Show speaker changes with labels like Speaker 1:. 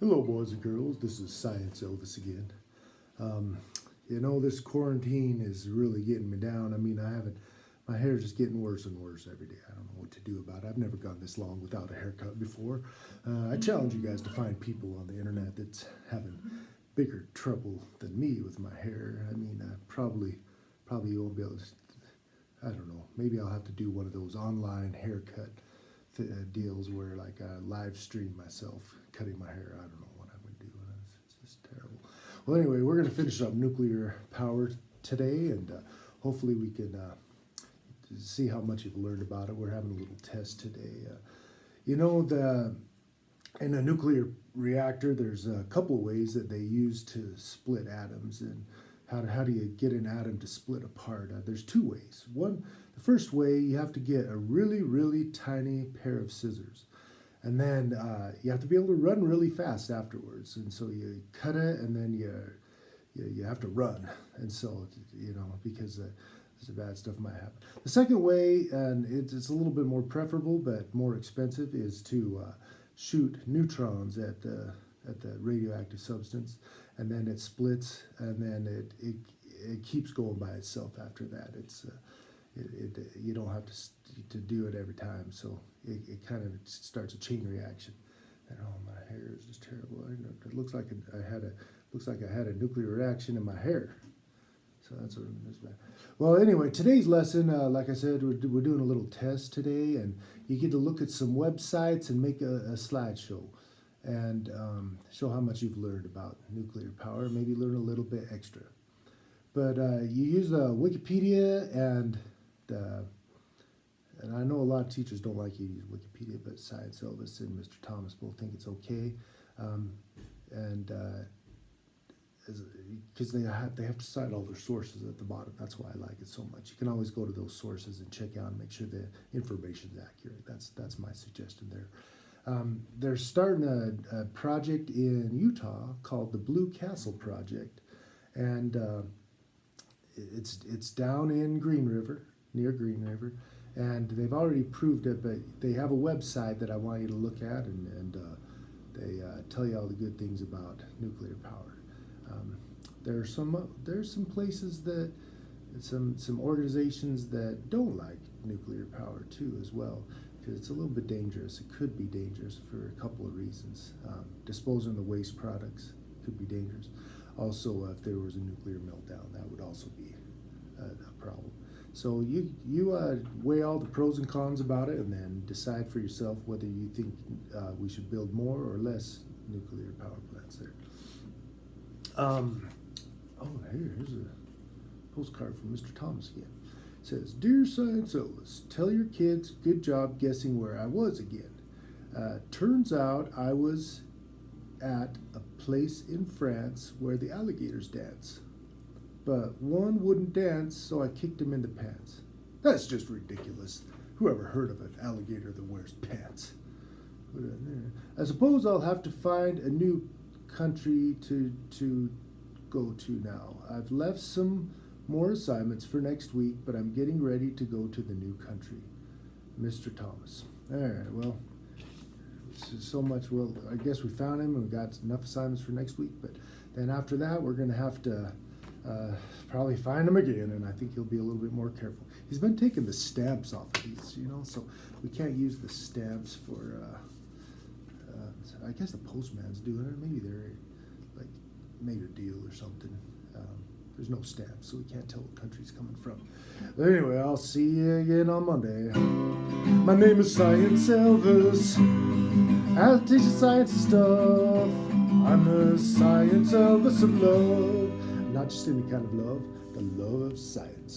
Speaker 1: Hello, boys and girls. This is Science Elvis again. Um, this quarantine is really getting me down. I mean, my hair's just getting worse and worse every day. I don't know what to do about it. I've never gone this long without a haircut before. I challenge you guys to find people on the internet that's having bigger trouble than me with my hair. I mean, I probably won't be able to, I don't know. Maybe I'll have to do one of those online haircut deals where like I live stream myself cutting my hair. I don't know what I'm going to do. It's just terrible. Well, anyway, we're going to finish up nuclear power today, and hopefully we can see how much you've learned about it. We're having a little test today. In a nuclear reactor, there's a couple of ways that they use to split atoms, and how do you get an atom to split apart? There's two ways. The first way, you have to get a really, really tiny pair of scissors. And then you have to be able to run really fast afterwards. And so you cut it, and then you have to run. And so, because the bad stuff might happen. The second way, and it's a little bit more preferable but more expensive, is to shoot neutrons at the radioactive substance, and then it splits, and then it keeps going by itself after that. You don't have to do it every time, so it kind of starts a chain reaction. And my hair is just terrible. It looks like I had a nuclear reaction in my hair. So that's what it is. Well, anyway, today's lesson, like I said, we're doing a little test today, and you get to look at some websites and make a slideshow and show how much you've learned about nuclear power, maybe learn a little bit extra. But you use Wikipedia, and I know a lot of teachers don't like you to use Wikipedia, but Science Elvis and Mr. Thomas both think it's okay. Because they have to cite all their sources at the bottom. That's why I like it so much. You can always go to those sources and check out and make sure the information's accurate. That's my suggestion there. They're starting a project in Utah called the Blue Castle Project, and it's down in Green River, near Green River, and they've already proved it. But they have a website that I want you to look at, and they tell you all the good things about nuclear power. There's some places that some organizations that don't like nuclear power too as well, because it's a little bit dangerous. It could be dangerous for a couple of reasons. Disposing the waste products could be dangerous. Also, if there was a nuclear meltdown, that would also be a problem. So you weigh all the pros and cons about it, and then decide for yourself whether you think we should build more or less nuclear power plants there. Here's a postcard from Mr. Thomas again. It says, "Dear Science Elvis, tell your kids good job guessing where I was again. Turns out I was at a place in France where the alligators dance. But one wouldn't dance, so I kicked him in the pants." That's just ridiculous. Whoever heard of an alligator that wears pants? I suppose I'll have to find a new country to go to now. I've left some more assignments for next week, but I'm getting ready to go to the new country. Mr. Thomas. All right, well, so much. Well, I guess we found him and we got enough assignments for next week, but then after that, we're going to have to probably find him again, and I think he'll be a little bit more careful. He's been taking the stamps off of these, so we can't use the stamps for, I guess the postman's doing it. Maybe they're like made a deal or something. There's no stamps, so we can't tell what country he's coming from. But anyway, I'll see you again on Monday. My name is Science Elvis. I'll teach you science and stuff. I'm the Science Elvis of love. Not just any kind of love, the love of science.